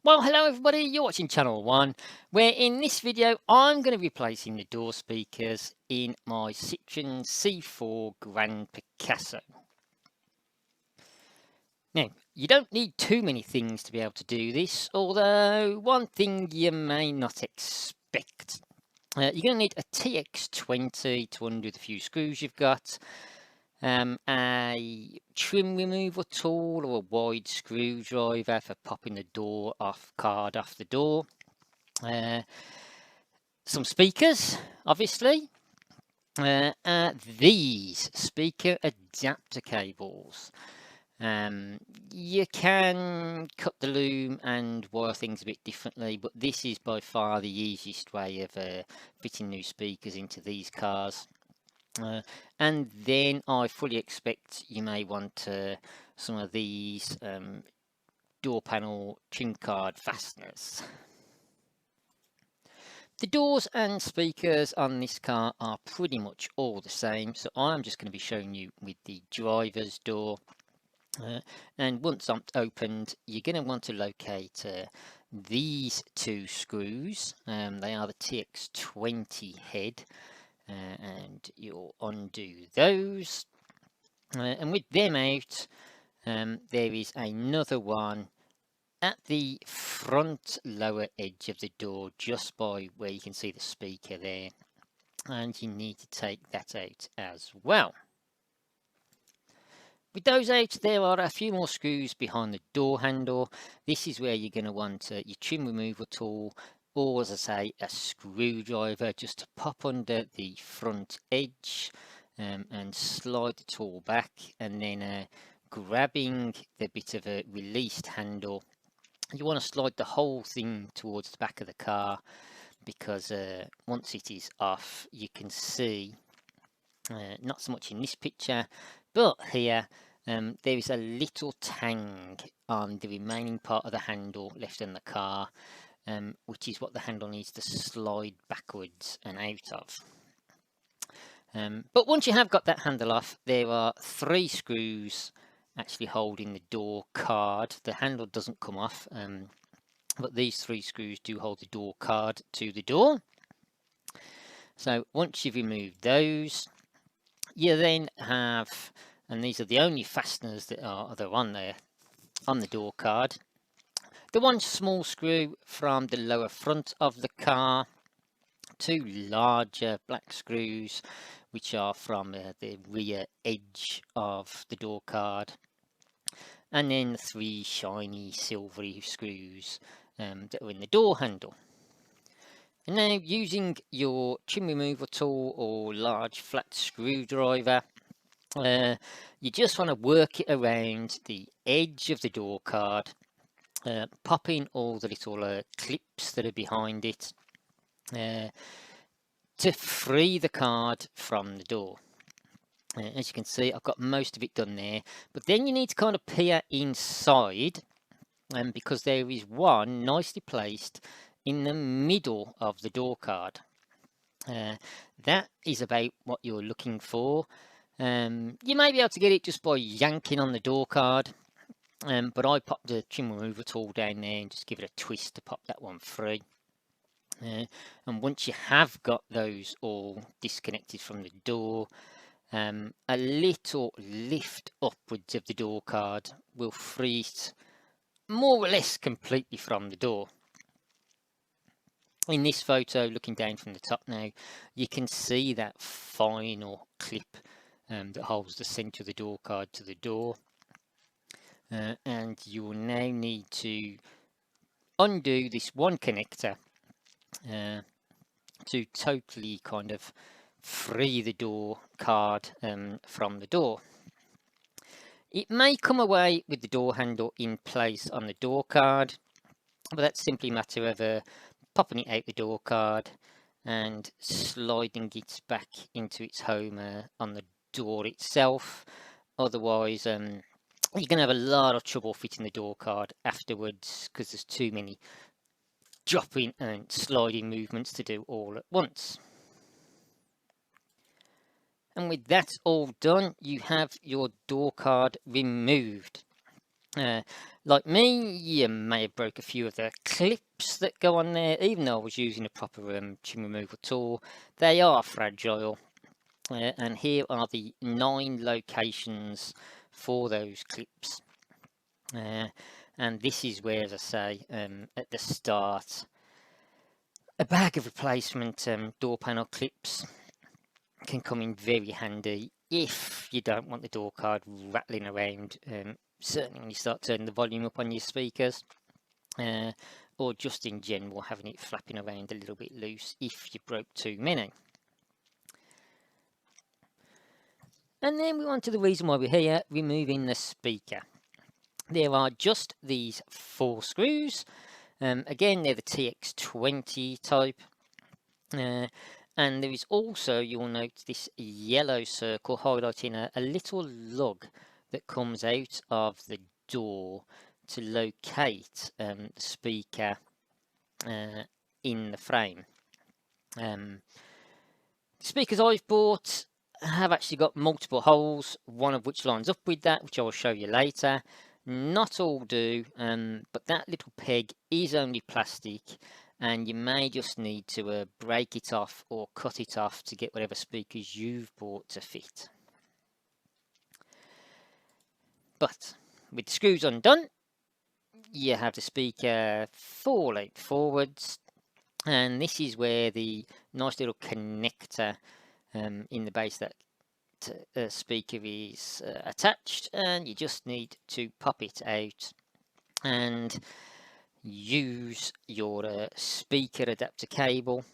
Well, hello everybody, you're watching Channel 1, where in this video I'm going to be replacing the door speakers in my Citroen C4 Grand Picasso. Now, you don't need too many things to be able to do this, although one thing you may not expect. You're going to need a TX20 to undo the few screws you've got, a trim removal tool or a wide screwdriver for popping the door card off the door, some speakers, obviously, these speaker adapter cables. You can cut the loom and wire things a bit differently, but this is by far the easiest way of fitting new speakers into these cars. And then I fully expect you may want some of these door panel trim card fasteners. The doors and speakers on this car are pretty much all the same, so I'm just going to be showing you with the driver's door. And once I'm opened, you're going to want to locate these two screws. They are the TX20 head, and you'll undo those. And with them out, there is another one at the front lower edge of the door, just by where you can see the speaker there, and you need to take that out as well. With those out, there are a few more screws behind the door handle. This is where you're going to want your trim removal tool, or as I say, a screwdriver, just to pop under the front edge and slide the tool back, and then grabbing the bit of a released handle, you want to slide the whole thing towards the back of the car, because once it is off, you can see, not so much in this picture, but here, there is a little tang on the remaining part of the handle left in the car, which is what the handle needs to slide backwards and out of. But once you have got that handle off, there are 3 screws actually holding the door card. The handle doesn't come off, but these 3 screws do hold the door card to the door. So once you've removed those, you then have, and these are the only fasteners that are on there on the door card, the one small screw from the lower front of the car, 2 larger black screws which are from the rear edge of the door card, and then 3 shiny silvery screws that are in the door handle. And now, using your trim removal tool or large flat screwdriver, you just want to work it around the edge of the door card, popping all the little clips that are behind it to free the card from the door. As you can see, I've got most of it done there, but then you need to kind of peer inside, because there is one nicely placed in the middle of the door card. That is about what you're looking for. You may be able to get it just by yanking on the door card, but I pop the trim removal tool down there and just give it a twist to pop that one free. And once you have got those all disconnected from the door, a little lift upwards of the door card will free it more or less completely from the door. In this photo, looking down from the top now, you can see that final clip that holds the centre of the door card to the door, and you will now need to undo this one connector to totally kind of free the door card from the door. It may come away with the door handle in place on the door card, but that's simply a matter of popping it out the door card and sliding it back into its home on the door itself. Otherwise, you're going to have a lot of trouble fitting the door card afterwards, because there's too many dropping and sliding movements to do all at once. And with that all done, you have your door card removed. Like me, you may have broke a few of the clips that go on there. Even though I was using a proper trim removal tool, they are fragile. And here are the 9 locations for those clips. And this is where, as I say, at the start, a bag of replacement door panel clips can come in very handy if you don't want the door card rattling around, certainly when you start turning the volume up on your speakers, or just in general having it flapping around a little bit loose if you broke too many. And then we want to the reason why we're here, removing the speaker. There are just these 4 screws. Again, they're the TX20 type. And there is also, you'll note, this yellow circle highlighting a little lug that comes out of the door to locate the speaker in the frame. The speakers I've bought have actually got multiple holes, one of which lines up with that, which I will show you later. Not all do, but that little peg is only plastic, and you may just need to break it off or cut it off to get whatever speakers you've bought to fit. But with the screws undone, you have the speaker fall out forwards, and this is where the nice little connector in the base that speaker is attached, and you just need to pop it out and use your speaker adapter cable.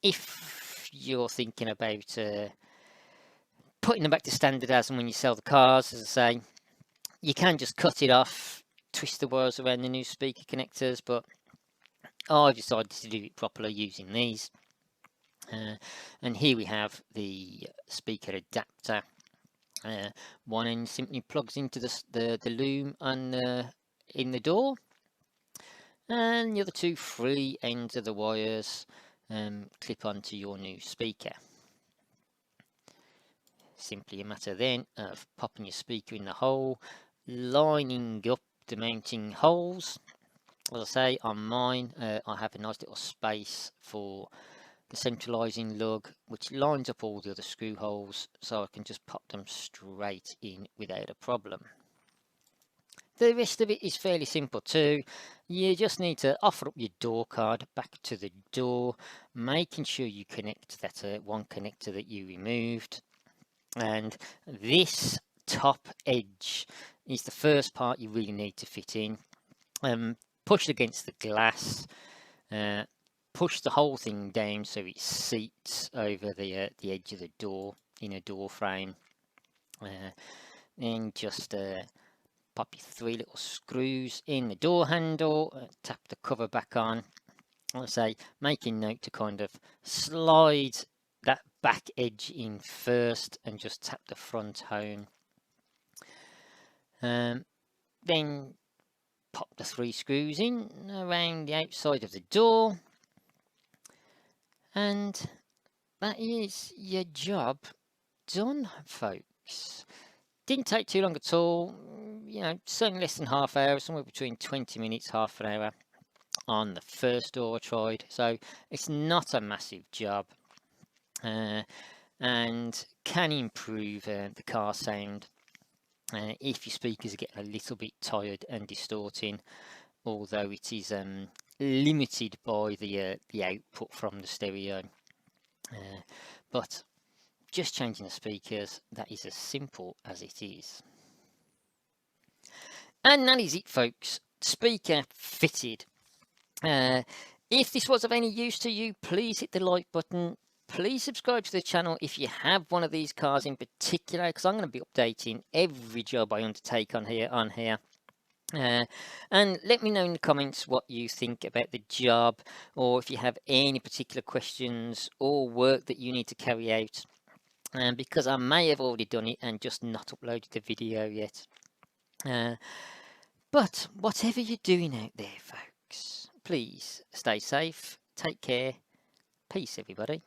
If you're thinking about putting them back to standard as and when you sell the cars, as I say, you can just cut it off, twist the wires around the new speaker connectors, but I've decided to do it properly using these. And here we have the speaker adapter. One end simply plugs into the loom in the door, and the other 2 free ends of the wires clip onto your new speaker. Simply a matter then of popping your speaker in the hole, lining up the mounting holes. As I say, on mine, I have a nice little space for the centralizing lug, which lines up all the other screw holes, so I can just pop them straight in without a problem. The rest of it is fairly simple too. You just need to offer up your door card back to the door, making sure you connect that one connector that you removed. And this top edge is the first part you really need to fit in. Push against the glass, push the whole thing down so it seats over the edge of the door in a door frame. Then just pop your 3 little screws in the door handle, tap the cover back on. Like I say, making note to kind of slide that back edge in first and just tap the front home. Then pop the 3 screws in around the outside of the door, and that is your job done, folks. Didn't take too long at all, you know, certainly less than half hour, somewhere between 20 minutes, half an hour on the first door I tried, so it's not a massive job, and can improve the car sound if your speakers are getting a little bit tired and distorting, although it is limited by the output from the stereo. But just changing the speakers, that is as simple as it is. And that is it, folks. Speaker fitted. If this was of any use to you, please hit the like button. Please subscribe to the channel if you have one of these cars in particular, because I'm going to be updating every job I undertake on here. And let me know in the comments what you think about the job, or if you have any particular questions or work that you need to carry out, because I may have already done it and just not uploaded the video yet. But whatever you're doing out there, folks, please stay safe, take care, peace everybody.